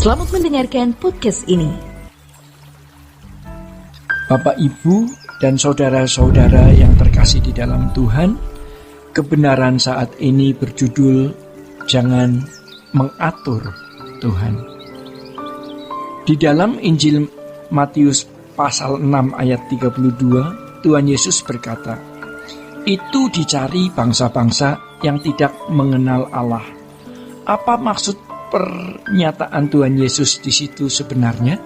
Selamat mendengarkan podcast ini. Bapak, Ibu, dan saudara-saudara yang terkasih di dalam Tuhan, kebenaran saat ini berjudul Jangan Mengatur Tuhan. Di dalam Injil Matius pasal 6 ayat 32, Tuhan Yesus berkata, "Itu dicari bangsa-bangsa yang tidak mengenal Allah." Apa maksud pernyataan Tuhan Yesus di situ sebenarnya?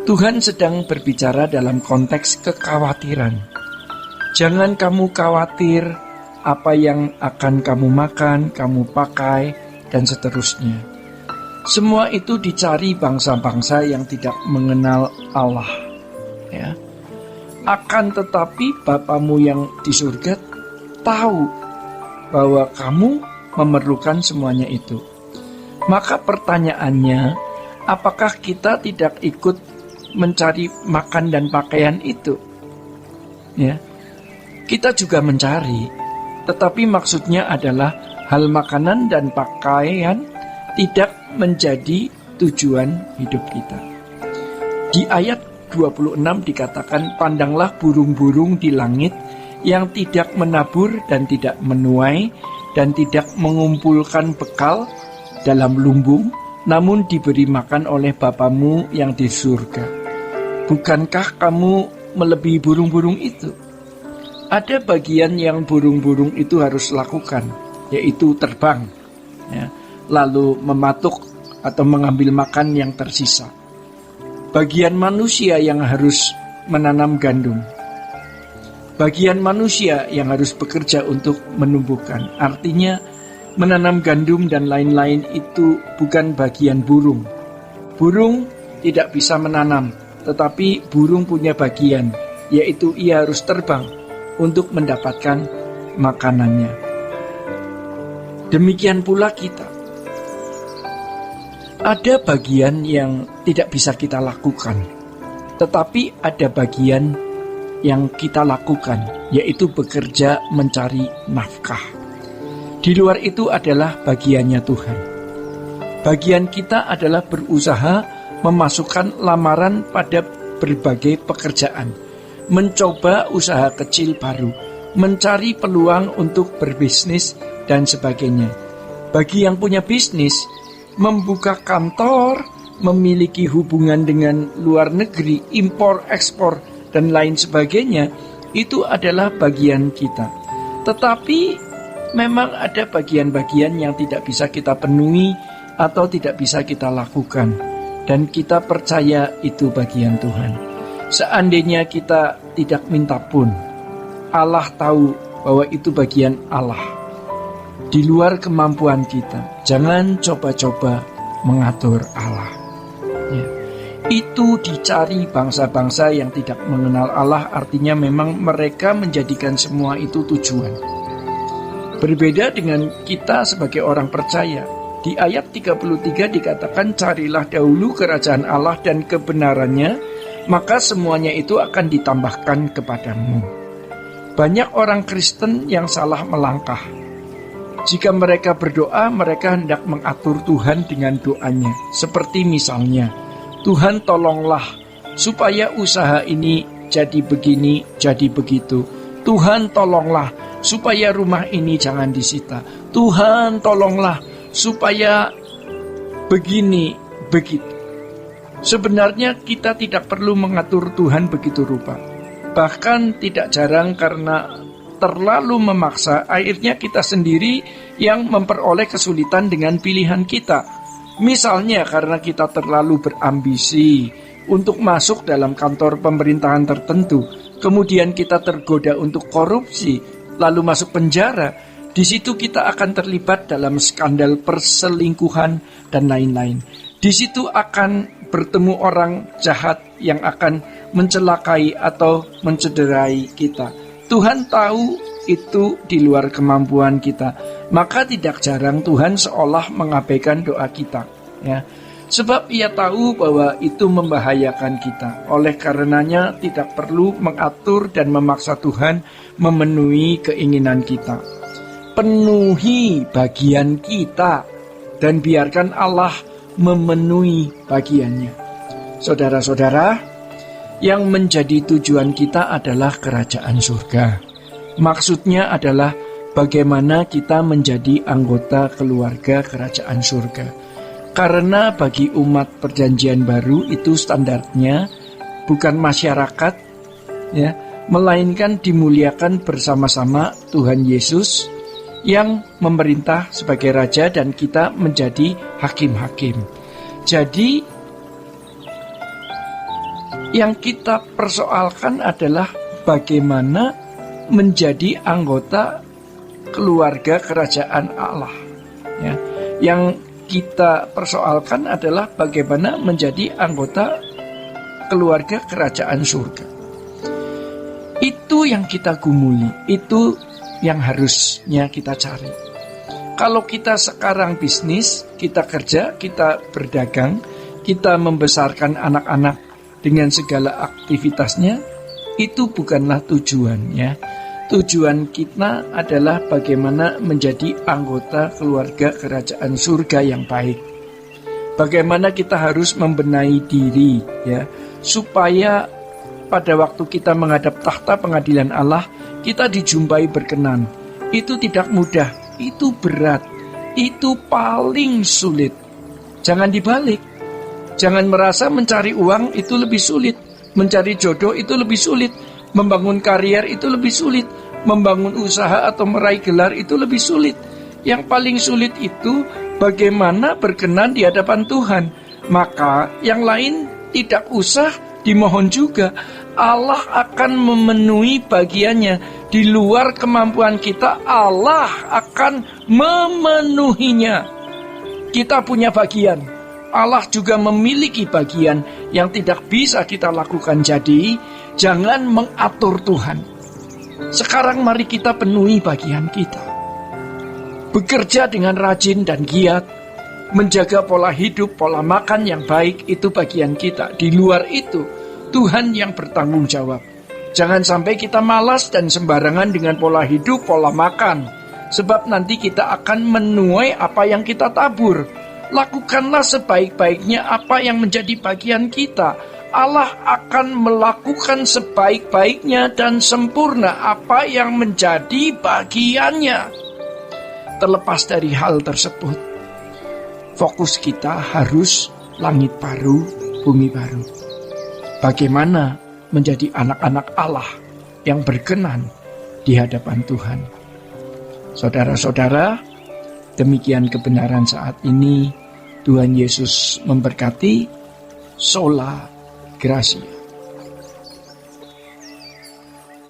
Tuhan sedang berbicara dalam konteks kekhawatiran. Jangan kamu khawatir apa yang akan kamu makan, kamu pakai, dan seterusnya. Semua itu dicari bangsa-bangsa yang tidak mengenal Allah. Ya. Akan tetapi Bapamu yang di surga tahu bahwa kamu memerlukan semuanya itu. Maka pertanyaannya, apakah kita tidak ikut mencari makan dan pakaian itu? Ya, kita juga mencari, tetapi maksudnya adalah hal makanan dan pakaian tidak menjadi tujuan hidup kita. Di ayat 26 dikatakan, "Pandanglah burung-burung di langit yang tidak menabur dan tidak menuai dan tidak mengumpulkan bekal dalam lumbung, namun diberi makan oleh Bapamu yang di surga. Bukankah kamu melebihi burung-burung itu?" Ada bagian yang burung-burung itu harus lakukan, yaitu terbang, ya, lalu mematuk atau mengambil makan yang tersisa. Bagian manusia yang harus menanam gandum. Bagian manusia yang harus bekerja untuk menumbuhkan. Artinya, menanam gandum dan lain-lain itu bukan bagian burung. Burung tidak bisa menanam, tetapi burung punya bagian, yaitu ia harus terbang untuk mendapatkan makanannya. Demikian pula kita. Ada bagian yang tidak bisa kita lakukan, tetapi ada bagian yang kita lakukan, yaitu bekerja mencari nafkah. Di luar itu adalah bagiannya Tuhan. Bagian kita adalah berusaha memasukkan lamaran pada berbagai pekerjaan, mencoba usaha kecil baru, mencari peluang untuk berbisnis, dan sebagainya. Bagi yang punya bisnis, membuka kantor, memiliki hubungan dengan luar negeri, impor, ekspor, dan lain sebagainya, itu adalah bagian kita. Tetapi memang ada bagian-bagian yang tidak bisa kita penuhi atau tidak bisa kita lakukan, dan kita percaya itu bagian Tuhan. Seandainya kita tidak minta pun, Allah tahu bahwa itu bagian Allah. Di luar kemampuan kita, jangan coba-coba mengatur Allah. Ya. Itu dicari bangsa-bangsa yang tidak mengenal Allah, artinya memang mereka menjadikan semua itu tujuan. Berbeda dengan kita sebagai orang percaya. Di ayat 33 dikatakan, "Carilah dahulu kerajaan Allah dan kebenarannya, maka semuanya itu akan ditambahkan kepadamu." Banyak orang Kristen yang salah melangkah. Jika mereka berdoa, mereka hendak mengatur Tuhan dengan doanya. Seperti misalnya, "Tuhan tolonglah supaya usaha ini jadi begini, jadi begitu. Tuhan tolonglah supaya rumah ini jangan disita. Tuhan tolonglah supaya begini, begitu." Sebenarnya kita tidak perlu mengatur Tuhan begitu rupa. Bahkan tidak jarang karena terlalu memaksa, akhirnya kita sendiri yang memperoleh kesulitan dengan pilihan kita. Misalnya karena kita terlalu berambisi untuk masuk dalam kantor pemerintahan tertentu, kemudian kita tergoda untuk korupsi, lalu masuk penjara. Di situ kita akan terlibat dalam skandal perselingkuhan dan lain-lain. Di situ akan bertemu orang jahat yang akan mencelakai atau mencederai kita. Tuhan tahu itu di luar kemampuan kita. Maka tidak jarang Tuhan seolah mengabaikan doa kita, ya. Sebab Ia tahu bahwa itu membahayakan kita. Oleh karenanya tidak perlu mengatur dan memaksa Tuhan memenuhi keinginan kita. Penuhi bagian kita dan biarkan Allah memenuhi bagiannya. Saudara-saudara, yang menjadi tujuan kita adalah kerajaan surga. Maksudnya adalah bagaimana kita menjadi anggota keluarga kerajaan surga. Karena bagi umat perjanjian baru itu standarnya bukan masyarakat, ya, melainkan dimuliakan bersama-sama Tuhan Yesus yang memerintah sebagai raja dan kita menjadi hakim-hakim. Jadi yang kita persoalkan adalah bagaimana menjadi anggota keluarga kerajaan Allah. Ya. Yang kita persoalkan adalah bagaimana menjadi anggota keluarga kerajaan surga. Itu yang kita gumuli, itu yang harusnya kita cari. Kalau kita sekarang bisnis, kita kerja, kita berdagang, kita membesarkan anak-anak dengan segala aktivitasnya, itu bukanlah tujuannya. Tujuan kita adalah bagaimana menjadi anggota keluarga kerajaan surga yang baik. Bagaimana kita harus membenahi diri, ya, supaya pada waktu kita menghadap tahta pengadilan Allah, kita dijumpai berkenan. Itu tidak mudah, itu berat, itu paling sulit. Jangan dibalik. Jangan merasa mencari uang itu lebih sulit, mencari jodoh itu lebih sulit, membangun karier itu lebih sulit, membangun usaha atau meraih gelar itu lebih sulit. Yang paling sulit itu bagaimana berkenan di hadapan Tuhan. Maka yang lain tidak usah dimohon juga. Allah akan memenuhi bagiannya. Di luar kemampuan kita, Allah akan memenuhinya. Kita punya bagian. Allah juga memiliki bagian yang tidak bisa kita lakukan. Jadi, jangan mengatur Tuhan. Sekarang mari kita penuhi bagian kita. Bekerja dengan rajin dan giat, menjaga pola hidup, pola makan yang baik, itu bagian kita. Di luar itu, Tuhan yang bertanggung jawab. Jangan sampai kita malas dan sembarangan dengan pola hidup, pola makan. Sebab nanti kita akan menuai apa yang kita tabur. Lakukanlah sebaik-baiknya apa yang menjadi bagian kita. Allah akan melakukan sebaik-baiknya dan sempurna apa yang menjadi bagiannya. Terlepas dari hal tersebut, fokus kita harus langit baru, bumi baru. Bagaimana menjadi anak-anak Allah yang berkenan di hadapan Tuhan. Saudara-saudara, demikian kebenaran saat ini. Tuhan Yesus memberkati. Sola Gracia.